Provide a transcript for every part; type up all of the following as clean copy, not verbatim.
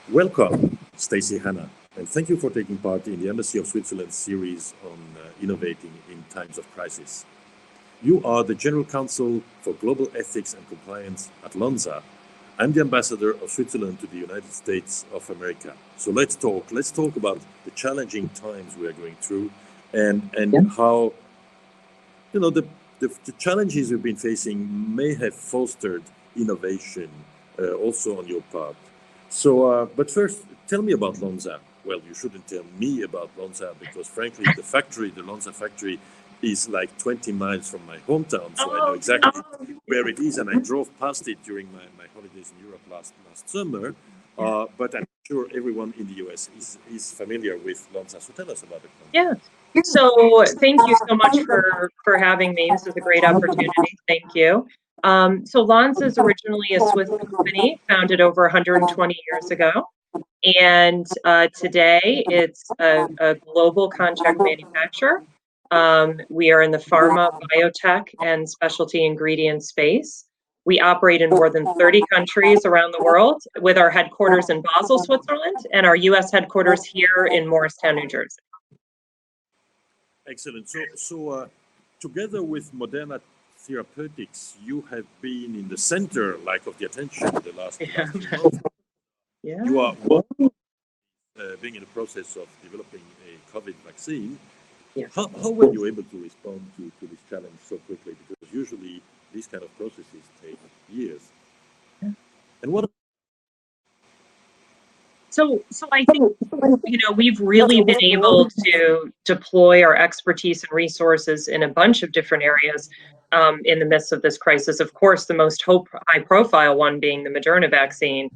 Welcome, Stacey, Hanna, and thank you for taking part in the Embassy of Switzerland series on innovating in times of crisis. You are the General Counsel for Global Ethics and Compliance at Lonza. I'm the Ambassador of Switzerland to the United States of America. So let's talk. Let's talk about the challenging times we are going through, and how the challenges we've been facing may have fostered innovation also on your part. So, but first, tell me about Lonza. Well, you shouldn't tell me about Lonza because, frankly, the Lonza factory, is like 20 miles from my hometown, so I know exactly where it is, and I drove past it during my holidays in Europe last summer. But I'm sure everyone in the US is familiar with Lonza. So tell us about it. Yeah. So thank you so much for having me. This is a great opportunity. Thank you. So Lonza is originally a Swiss company founded over 120 years ago. And today it's a global contract manufacturer. We are in the pharma, biotech, and specialty ingredient space. We operate in more than 30 countries around the world with our headquarters in Basel, Switzerland, and our US headquarters here in Morristown, New Jersey. Excellent. So together with Moderna Therapeutics, you have been in the center, of the attention in the last few months. Yeah. You are being in the process of developing a COVID vaccine. Yeah. How were you able to respond to this challenge so quickly? Because usually these kind of processes take years. Yeah. And what? So I think, we've really been able to deploy our expertise and resources in a bunch of different areas in the midst of this crisis. Of course, the most high-profile one being the Moderna vaccine,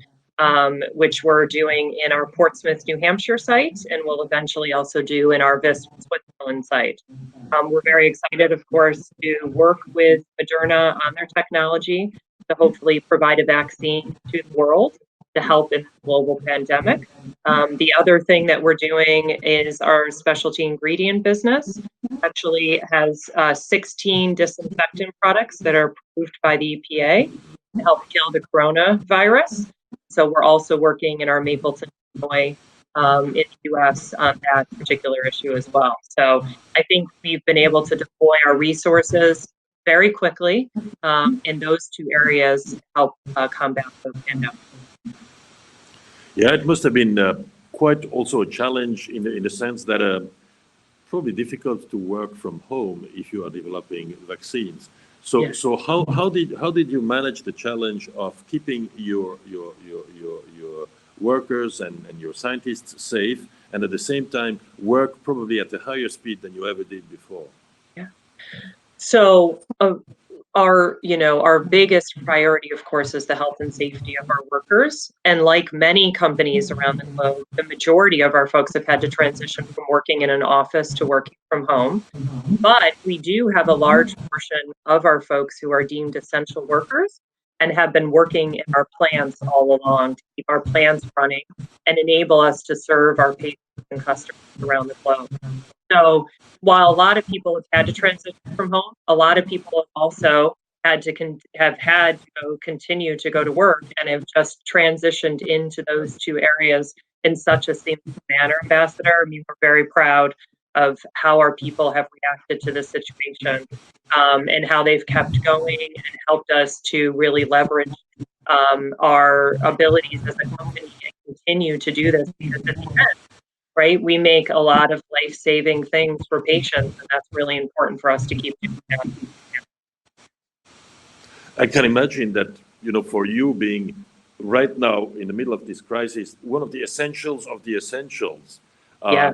which we're doing in our Portsmouth, New Hampshire site, and we'll eventually also do in our Visp, Switzerland site. We're very excited, of course, to work with Moderna on their technology to hopefully provide a vaccine to the world to help in the global pandemic. The other thing that we're doing is our specialty ingredient business actually has 16 disinfectant products that are approved by the EPA to help kill the coronavirus. So we're also working in our Mapleton, Illinois, in the US on that particular issue as well. So I think we've been able to deploy our resources very quickly in those two areas to help combat the pandemic. Yeah, it must have been quite also a challenge in the sense that probably difficult to work from home if you are developing vaccines. So how did you manage the challenge of keeping your workers and your scientists safe, and at the same time work probably at a higher speed than you ever did before? Yeah. So our biggest priority, of course, is the health and safety of our workers. And like many companies around the globe, the majority of our folks have had to transition from working in an office to working from home. But we do have a large portion of our folks who are deemed essential workers and have been working in our plants all along to keep our plants running and enable us to serve our patients and customers around the globe. So while a lot of people have had to transition from home, a lot of people have also had to continue to go to work and have just transitioned into those two areas in such a seamless manner, Ambassador. I mean, we're very proud of how our people have reacted to this situation and how they've kept going and helped us to really leverage our abilities as a company and continue to do this because at the end, right, we make a lot of life-saving things for patients, and that's really important for us to keep doing that. I can imagine that, for you being right now in the middle of this crisis, one of the essentials of the essentials,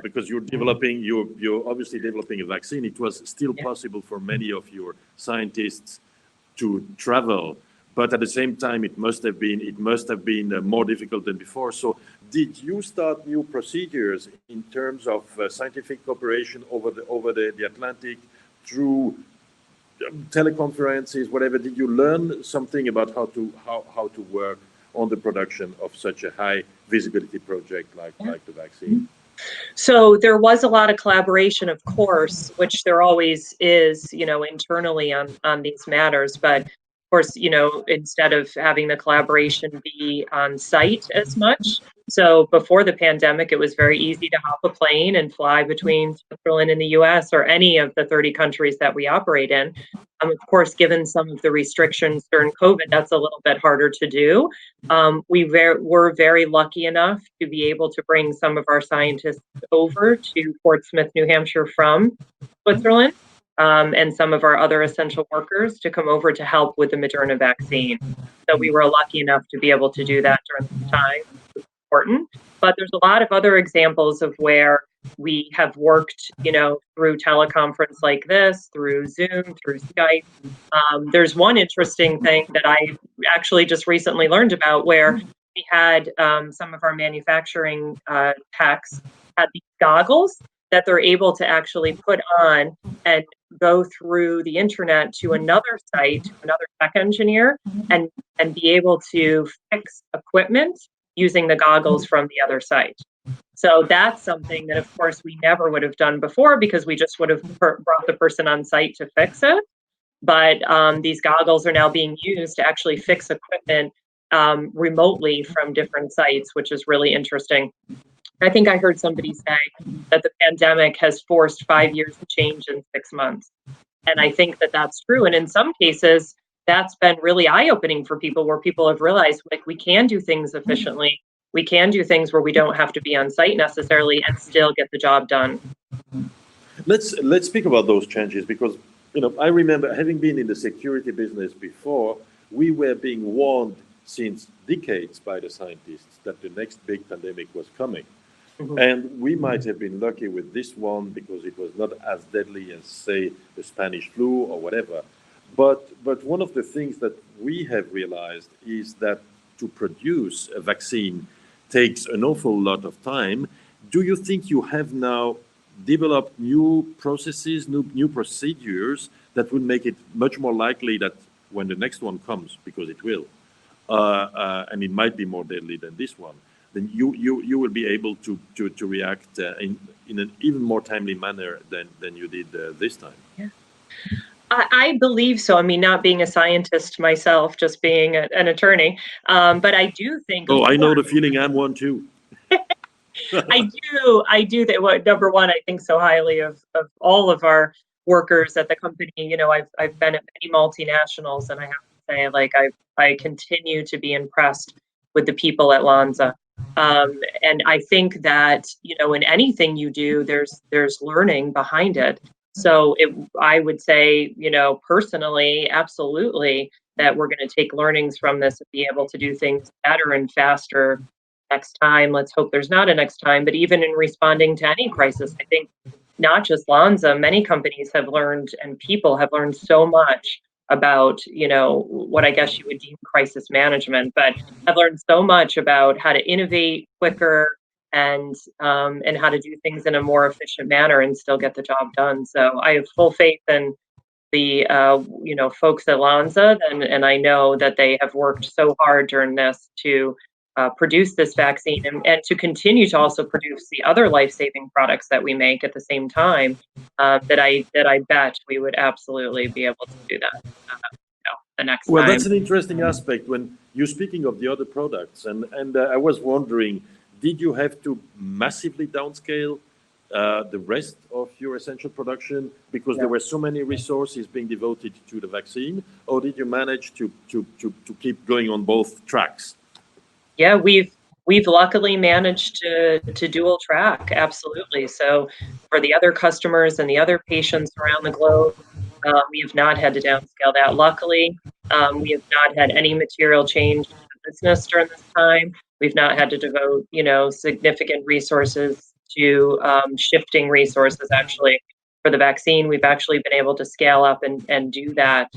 because you're obviously developing a vaccine. It was still possible for many of your scientists to travel, but at the same time, it must have been more difficult than before. So, did you start new procedures in terms of scientific cooperation over the Atlantic through teleconferences, whatever? Did you learn something about how to work on the production of such a high visibility project like the vaccine? So there was a lot of collaboration, of course, which there always is, internally on these matters. But of course, instead of having the collaboration be on site as much, So before the pandemic, it was very easy to hop a plane and fly between Switzerland and the US or any of the 30 countries that we operate in. Of course, given some of the restrictions during COVID, that's a little bit harder to do. Were very lucky enough to be able to bring some of our scientists over to Fort Smith, New Hampshire from Switzerland, and some of our other essential workers to come over to help with the Moderna vaccine. So we were lucky enough to be able to do that during this time. Important, but there's a lot of other examples of where we have worked, through teleconference like this, through Zoom, through Skype. There's one interesting thing that I actually just recently learned about where we had some of our manufacturing techs had these goggles that they're able to actually put on and go through the internet to another site, another tech engineer, and be able to fix equipment using the goggles from the other site. So that's something that, of course, we never would have done before because we just would have brought the person on site to fix it. But these goggles are now being used to actually fix equipment remotely from different sites, which is really interesting. I think I heard somebody say that the pandemic has forced 5 years of change in 6 months. And I think that that's true. And in some cases, that's been really eye-opening for people where people have realized like we can do things efficiently. We can do things where we don't have to be on site necessarily and still get the job done. Let's speak about those changes because I remember having been in the security business before, we were being warned since decades by the scientists that the next big pandemic was coming. Mm-hmm. And we might have been lucky with this one because it was not as deadly as, say, the Spanish flu or whatever. But one of the things that we have realized is that to produce a vaccine takes an awful lot of time. Do you think you have now developed new processes, new procedures that would make it much more likely that when the next one comes, because it will, and it might be more deadly than this one, then you will be able to react in an even more timely manner than you did this time? Yeah. I believe so. I mean, not being a scientist myself, just being an attorney. But I do think. Oh, I know the feeling. I'm one too. I do that. Well, number one, I think so highly of all of our workers at the company. I've been at many multinationals, and I have to say, like, I continue to be impressed with the people at Lonza. And I think that, in anything you do, there's learning behind it. So I would say, personally, absolutely, that we're going to take learnings from this and be able to do things better and faster next time. Let's hope there's not a next time. But even in responding to any crisis, I think not just Lonza, many companies have learned and people have learned so much about, what I guess you would deem crisis management, but I've learned so much about how to innovate quicker and how to do things in a more efficient manner and still get the job done. So I have full faith in the folks at Lonza, and I know that they have worked so hard during this to produce this vaccine and to continue to also produce the other life-saving products that we make at the same time. That I bet we would absolutely be able to do that the next time. Well, that's an interesting aspect when you're speaking of the other products, and I was wondering, did you have to massively downscale the rest of your essential production because there were so many resources being devoted to the vaccine, or did you manage to keep going on both tracks? Yeah, we've luckily managed to dual track, absolutely. So for the other customers and the other patients around the globe, we have not had to downscale that. Luckily, we have not had any material change to the business during this time. We've not had to devote, significant resources to shifting resources. Actually, for the vaccine, we've actually been able to scale up and do that,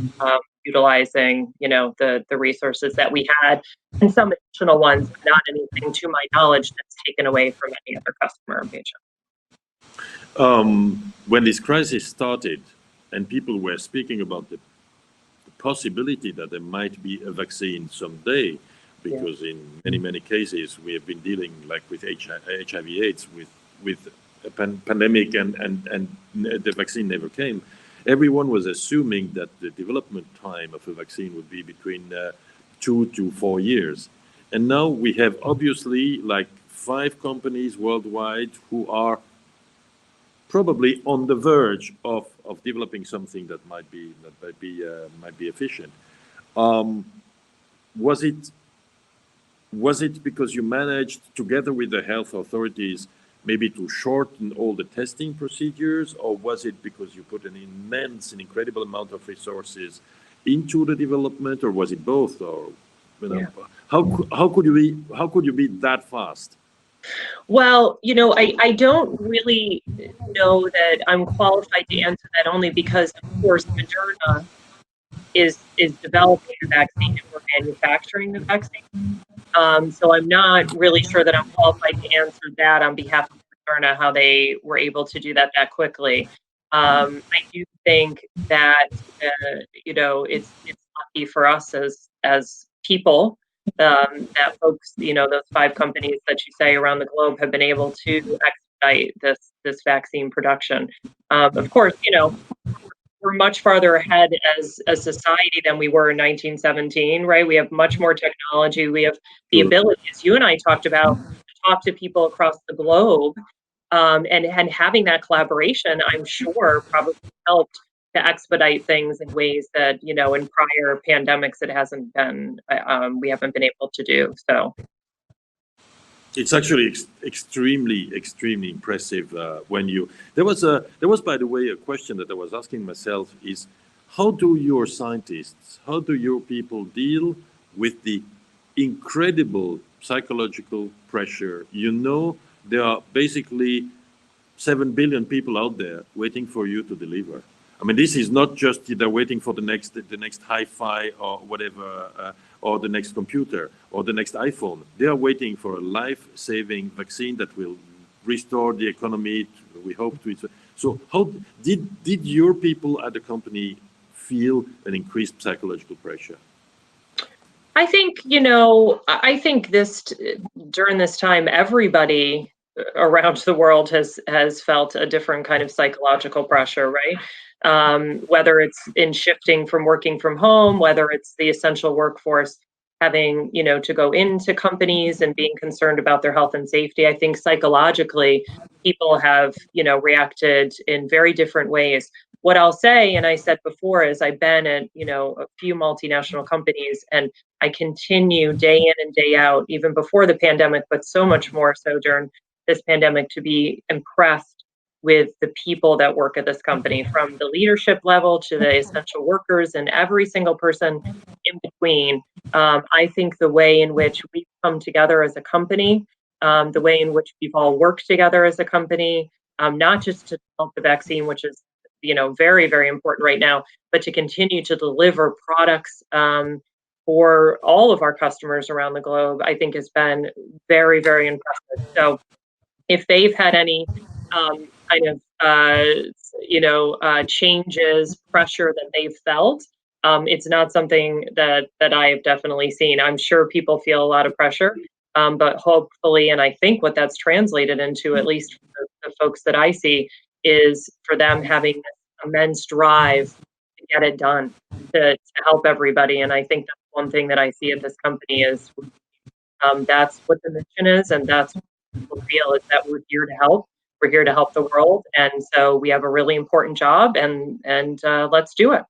utilizing, the resources that we had, and some additional ones, but not anything to my knowledge that's taken away from any other customer or patient. When this crisis started, and people were speaking about the possibility that there might be a vaccine someday, because in many cases we have been dealing like with HIV/AIDS with a pandemic and the vaccine never came. Everyone was assuming that the development time of a vaccine would be between 2 to 4 years. And now we have obviously like 5 companies worldwide who are probably on the verge of developing something that might be efficient. Um, was it was it because you managed together with the health authorities maybe to shorten all the testing procedures, or was it because you put an incredible amount of resources into the development, or was it both? Or Yeah. how could you be that fast? Well, I don't really know that I'm qualified to answer that, only because, of course, Moderna is developing the vaccine and we're manufacturing the vaccine. So I'm not really sure that I'm qualified to answer that on behalf of Moderna, how they were able to do that quickly. I do think that it's lucky for us as people, that folks, those 5 companies that you say around the globe have been able to expedite this vaccine production. Of course, we're much farther ahead as a society than we were in 1917, right? We have much more technology. We have the Sure. ability, as you and I talked about, to talk to people across the globe, and having that collaboration, I'm sure, probably helped to expedite things in ways that, in prior pandemics, it hasn't been, we haven't been able to do. So, It's actually extremely impressive when you. There was, by the way, a question that I was asking myself is, how do your scientists, how do your people deal with the incredible psychological pressure? There are basically 7 billion people out there waiting for you to deliver. I mean, this is not just they're waiting for the next hi-fi or whatever, or the next computer or the next iPhone. They are waiting for a life-saving vaccine that will restore the economy. We hope to. So, how did your people at the company feel an increased psychological pressure? I think, during this time, everybody around the world has felt a different kind of psychological pressure, right? Whether it's in shifting from working from home, whether it's the essential workforce having, to go into companies and being concerned about their health and safety. I think psychologically, people have, reacted in very different ways. What I'll say, and I said before, is I've been at, a few multinational companies, and I continue day in and day out, even before the pandemic, but so much more so during this pandemic, to be impressed with the people that work at this company, from the leadership level to the essential workers and every single person in between. I think the way in which we've come together as a company, the way in which we've all worked together as a company, not just to develop the vaccine, which is, very, very important right now, but to continue to deliver products, for all of our customers around the globe, I think has been very, very impressive. So if they've had any, kind of, changes, pressure that they've felt, it's not something that I have definitely seen. I'm sure people feel a lot of pressure, but hopefully, and I think what that's translated into, at least for the folks that I see, is for them having this immense drive to get it done, to help everybody. And I think that's one thing that I see at this company is, that's what the mission is, and that's what people feel, is that we're here to help. We're here to help the world, and so we have a really important job, and let's do it.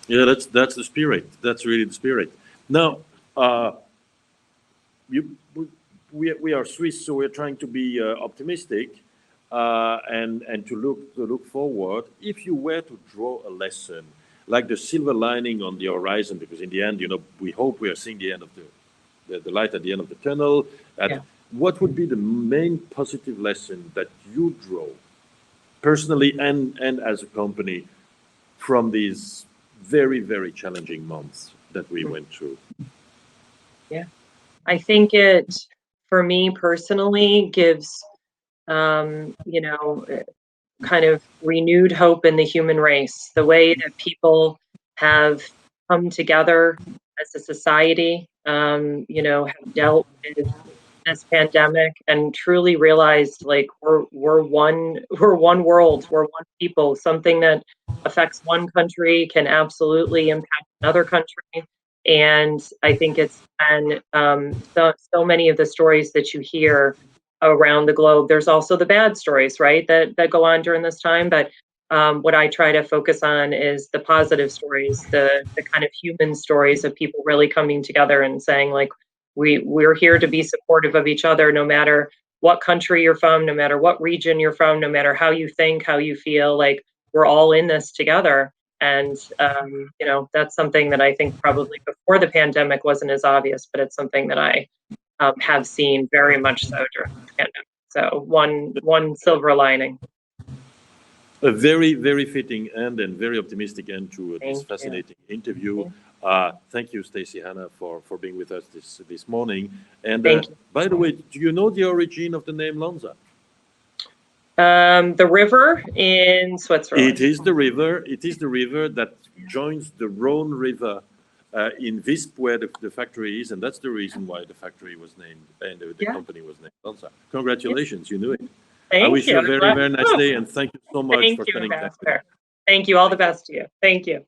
Yeah, that's the spirit. That's really the spirit. Now, you, we are Swiss, so we're trying to be optimistic, and to look forward. If you were to draw a lesson, like the silver lining on the horizon, because in the end, we hope we are seeing the end of the light at the end of the tunnel. Yeah. What would be the main positive lesson that you draw personally and as a company from these very challenging months that we went through? Yeah. I think it, for me personally, gives, kind of renewed hope in the human race. The way that people have come together as a society, have dealt with this pandemic and truly realized, like, we're one world, we're one people. Something that affects one country can absolutely impact another country. And I think it's been so many of the stories that you hear around the globe. There's also the bad stories, right, that go on during this time. But what I try to focus on is the positive stories, the kind of human stories of people really coming together and saying, like, we're here to be supportive of each other, no matter what country you're from, no matter what region you're from, no matter how you think, how you feel. Like, we're all in this together. And that's something that I think probably before the pandemic wasn't as obvious, but it's something that I have seen very much so during the pandemic. So one silver lining. A very, very fitting end and very optimistic end to this fascinating interview. Thank you, Stacey, Hanna, for being with us this morning. And by the way, do you know the origin of the name Lonza? The river in Switzerland. It is the river. It is the river that joins the Rhone River in Visp, where the factory is, and that's the reason why the factory was named and the company was named Lonza. Congratulations, you knew it. I wish you a very, very nice day, and thank you so much for spending time with us. Thank you. All the best to you. Thank you.